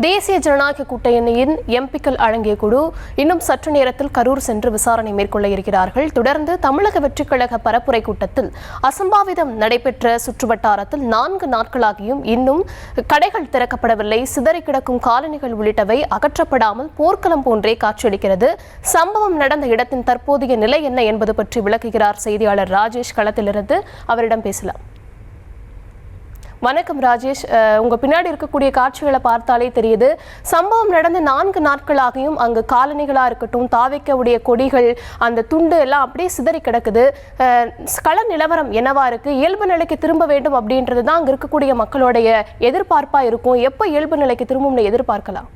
தேசிய ஜனநாயக கூட்டணியின் எம்பிக்கள் அடங்கிய குழு இன்னும் சற்று நேரத்தில் கரூர் சென்று விசாரணை மேற்கொள்ள இருக்கிறார்கள். தொடர்ந்து தமிழக வெற்றிக் கழக பரப்புரை கூட்டத்தில் அசம்பாவிதம் நடைபெற்ற சுற்றுவட்டாரத்தில் 4 நாட்களாகியும் இன்னும் கடைகள் திறக்கப்படவில்லை, சிதறி கிடக்கும் காலணிகள் உள்ளிட்டவை அகற்றப்படாமல் போர்க்களம் போன்றே காட்சியளிக்கிறது. சம்பவம் நடந்த இடத்தின் தற்போதைய நிலை என்ன என்பது பற்றி விளக்குகிறார் செய்தியாளர் ராஜேஷ். களத்திலிருந்து அவரிடம் பேசலாம். வணக்கம் ராஜேஷ், உங்க பின்னாடி இருக்கக்கூடிய காட்சிகளை பார்த்தாலே தெரியுது, சம்பவம் நடந்து 4 நாட்களாகியும் அங்கு காலணிகளா இருக்கட்டும், தாவைக்கவுடைய கொடிகள், அந்த துண்டு எல்லாம் அப்படியே சிதறி கிடக்குது. கள நிலவரம் என்னவா இருக்கு? இயல்பு நிலைக்கு திரும்ப வேண்டும் அப்படின்றது தான் அங்க இருக்கக்கூடிய மக்களுடைய எதிர்பார்ப்பா இருக்கும். எப்போ இயல்பு நிலைக்கு திரும்பும்னு எதிர்பார்க்கலாம்?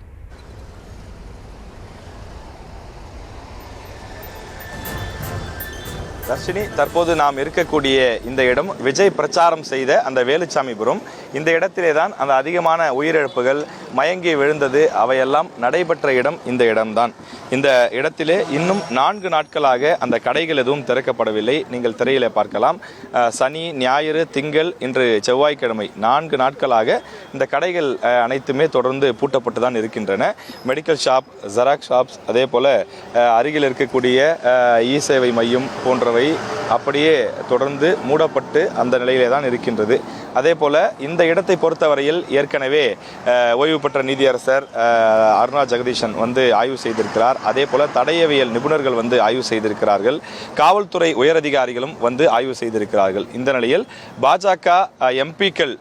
தர்ஷினி, தற்போது நாம் இருக்கக்கூடிய இந்த இடம் விஜய் பிரச்சாரம் செய்த அந்த வேலுச்சாமிபுரம். இந்த இடத்திலே தான் அந்த அதிகமான உயிரிழப்புகள், மயங்கி விழுந்தது, அவையெல்லாம் நடைபெற்ற இடம் இந்த இடம்தான். இந்த இடத்திலே இன்னும் 4 நாட்களாக அந்த கடைகள் எதுவும் திறக்கப்படவில்லை. நீங்கள் திரையிலே பார்க்கலாம். சனி, ஞாயிறு, திங்கள், இன்று செவ்வாய்க்கிழமை 4 நாட்களாக இந்த கடைகள் அனைத்துமே தொடர்ந்து பூட்டப்பட்டு தான் இருக்கின்றன. மெடிக்கல் ஷாப், ஜெராக்ஸ் ஷாப்ஸ், அதே போல் அருகில் இருக்கக்கூடிய இ சேவை மையம் போன்றவை அப்படியே தொடர்ந்து மூடப்பட்டு அந்த நிலையிலே தான் இருக்கின்றது. அதே போல இந்த இடத்தை பொறுத்தவரையில் ஏற்கனவே ஓய்வு பெற்ற நீதியரசர் அருணா ஜெகதீஷன் வந்து ஆய்வு செய்திருக்கிறார். அதே போல தடயவியல் நிபுணர்கள் வந்து ஆய்வு செய்திருக்கிறார்கள். காவல்துறை உயரதிகாரிகளும் வந்து ஆய்வு செய்திருக்கிறார்கள். இந்த நிலையில் பாஜக எம்பிக்கள்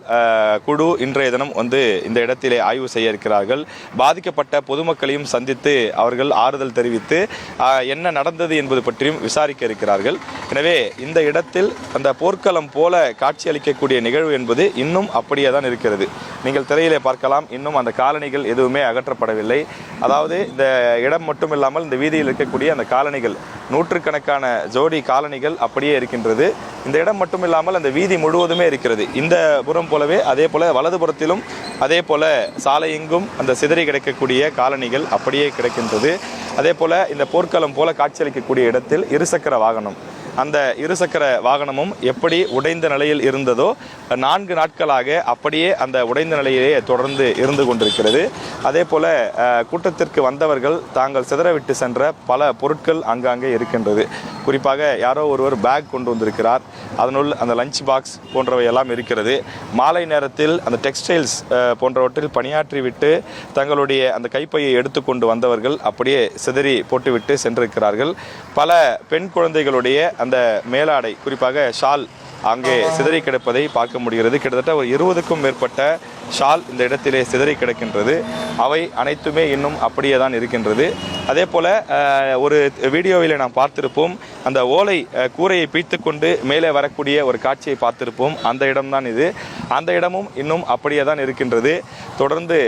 குழு இன்றைய தினம் வந்து இந்த இடத்திலே ஆய்வு செய்ய இருக்கிறார்கள். பாதிக்கப்பட்ட பொதுமக்களையும் சந்தித்து அவர்கள் ஆறுதல் தெரிவித்து என்ன நடந்தது என்பது பற்றியும் விசாரிக்க இருக்கிறார்கள். எனவே இந்த இடத்தில் அந்த போர்க்களம் போல காட்சியளிக்கக்கூடிய நிகழ்வு என்பது இன்னும் அப்படியே தான் இருக்கிறது. நீங்கள் திரையிலே பார்க்கலாம், இன்னும் அந்த காலணிகள் எதுவுமே அகற்றப்படவில்லை. அதாவது இந்த இடம் மட்டும் இல்லாமல் இந்த வீதியில் இருக்கக்கூடிய அந்த காலணிகள், நூற்றுக்கணக்கான ஜோடி காலணிகள் அப்படியே இருக்கின்றது. இந்த இடம் மட்டும் இல்லாமல் அந்த வீதி முழுவதுமே இருக்கிறது. இந்த புறம் போலவே அதே போல வலதுபுறத்திலும் அதே போல சாலை எங்கும் அந்த சிதறி கிடைக்கக்கூடிய காலணிகள் அப்படியே கிடைக்கின்றது. அதே போல இந்த போர்க்களம் போல காட்சியளிக்கக்கூடிய இடத்தில் இருசக்கர வாகனம், அந்த இருசக்கர வாகனமும் எப்படி உடைந்த நிலையில் இருந்ததோ 4 நாட்களாக அப்படியே அந்த உடைந்த நிலையிலேயே தொடர்ந்து இருந்து கொண்டிருக்கிறது. அதே போல கூட்டத்திற்கு வந்தவர்கள் தாங்கள் சிதறவிட்டு சென்ற பல பொருட்கள் அங்காங்கே இருக்கின்றது. குறிப்பாக யாரோ ஒருவர் பேக் கொண்டு வந்திருக்கிறார், அதனுள் அந்த லஞ்ச் பாக்ஸ் போன்றவை எல்லாம் இருக்கிறது. மாலை நேரத்தில் அந்த டெக்ஸ்டைல்ஸ் போன்றவற்றில் பணியாற்றி விட்டு தங்களுடைய அந்த கைப்பையை எடுத்துக்கொண்டு வந்தவர்கள் அப்படியே சிதறி போட்டுவிட்டு சென்றிருக்கிறார்கள். பல பெண் குழந்தைகளுடைய அந்த மேலாடை, குறிப்பாக ஷால் அங்கே சிதறி கிடப்பதை பார்க்க முடிகிறது. கிட்டத்தட்ட ஒரு 20க்கும் மேற்பட்ட ஷால் இந்த இடத்திலே சிதறி கிடக்கின்றது. அவை அனைத்துமே இன்னும் அப்படியே தான் இருக்கின்றது. அதே போல் ஒரு வீடியோவில் நாம் பார்த்திருப்போம், அந்த ஓலை கூரையை பிய்த்து கொண்டு மேலே வரக்கூடிய ஒரு காட்சியை பார்த்திருப்போம். அந்த இடம்தான் இது. அந்த இடமும் இன்னும் அப்படியே தான் இருக்கின்றது. தொடர்ந்து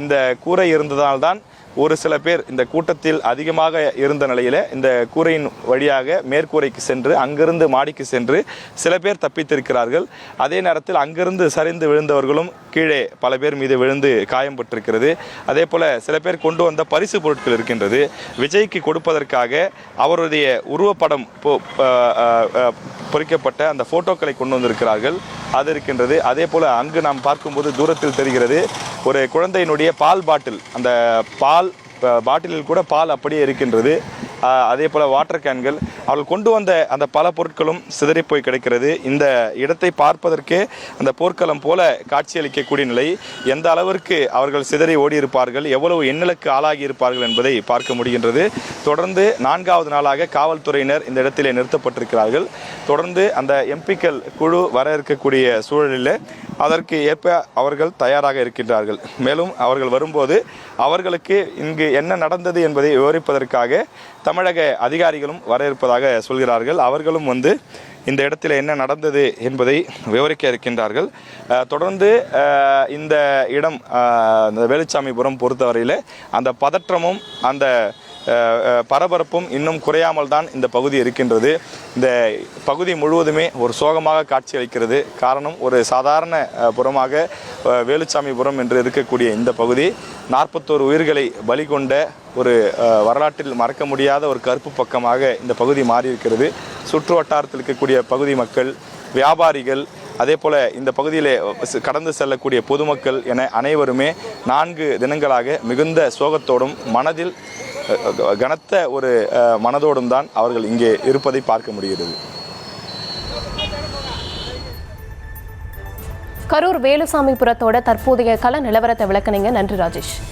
இந்த கூரை இருந்ததால்தான் ஒரு சில பேர் இந்த கூட்டத்தில் அதிகமாக இருந்த நிலையில் இந்த கூரையின் வழியாக மேற்கூரைக்கு சென்று அங்கிருந்து மாடிக்கு சென்று சில பேர் தப்பித்திருக்கிறார்கள். அதே நேரத்தில் அங்கிருந்து சரிந்து விழுந்தவர்களும் கீழே பல பேர் மீது விழுந்து காயம்பட்டிருக்கிறது. அதே போல சில பேர் கொண்டு வந்த பரிசு பொருட்கள் இருக்கின்றது. விஜய்க்கு கொடுப்பதற்காக அவருடைய உருவப்படம் பொறிக்கப்பட்ட அந்த போட்டோக்களை கொண்டு வந்திருக்கிறார்கள், அது இருக்கின்றது. அதே போல அங்கு நாம் பார்க்கும்போது தூரத்தில் தெரிகிறது ஒரு குழந்தையினுடைய பால் பாட்டில், அந்த பால் பாட்டிலில் கூட பால் அப்படியே இருக்கின்றது. அதே போல் வாட்டர் கேன்கள், அவர்கள் கொண்டு வந்த அந்த பல பொருட்களும் சிதறி போய் கிடைக்கிறது. இந்த இடத்தை பார்ப்பதற்கே அந்த போர்க்களம் போல காட்சியளிக்கக்கூடிய நிலை. எந்த அளவிற்கு அவர்கள் சிதறி ஓடி இருப்பார்கள், எவ்வளவு எண்ணிலுக்கு ஆளாகி இருப்பார்கள் என்பதை பார்க்க முடிகின்றது. தொடர்ந்து 4வது நாளாக காவல்துறையினர் இந்த இடத்திலே நிறுத்தப்பட்டிருக்கிறார்கள். தொடர்ந்து அந்த எம்பிக்கள் குழு வர இருக்கக்கூடிய சூழலில் அதற்கு ஏற்ப அவர்கள் தயாராக இருக்கின்றார்கள். மேலும் அவர்கள் வரும்போது அவர்களுக்கு இங்கு என்ன நடந்தது என்பதை விவரிப்பதற்காக தமிழக அதிகாரிகளும் வர இருப்பதாக சொல்கிறார்கள். அவர்களும் வந்து இந்த இடத்துல என்ன நடந்தது என்பதை விவரிக்க இருக்கின்றார்கள். தொடர்ந்து இந்த இடம் வேலுச்சாமிபுரம் பொறுத்தவரையில் அந்த பதற்றமும் அந்த பரபரப்பும் இன்னும் குறையாமல் தான் இந்த பகுதி இருக்கின்றது. இந்த பகுதி முழுவதுமே ஒரு சோகமாக காட்சியளிக்கிறது. காரணம், ஒரு சாதாரண புறமாக வேலுச்சாமிபுரம் என்று இருக்கக்கூடிய இந்த பகுதி 41 உயிர்களை பலி கொண்ட ஒரு வரலாற்றில் மறக்க முடியாத ஒரு கருப்பு பக்கமாக இந்த பகுதி மாறி இருக்கிறது. சுற்று வட்டாரத்தில் இருக்கக்கூடிய பகுதி மக்கள், வியாபாரிகள், அதே போல இந்த பகுதியிலே கடந்து செல்லக்கூடிய பொதுமக்கள் என அனைவருமே 4 தினங்களாக மிகுந்த சோகத்தோடும் மனதில் கனத்த ஒரு மனதோடும் தான் அவர்கள் இங்கே இருப்பதை பார்க்க முடிகிறது. கரூர் வேலுசாமிபுரத்தோட தற்போதைய கள நிலவரத்தை விளக்குனீங்க. நன்றி ராஜேஷ்.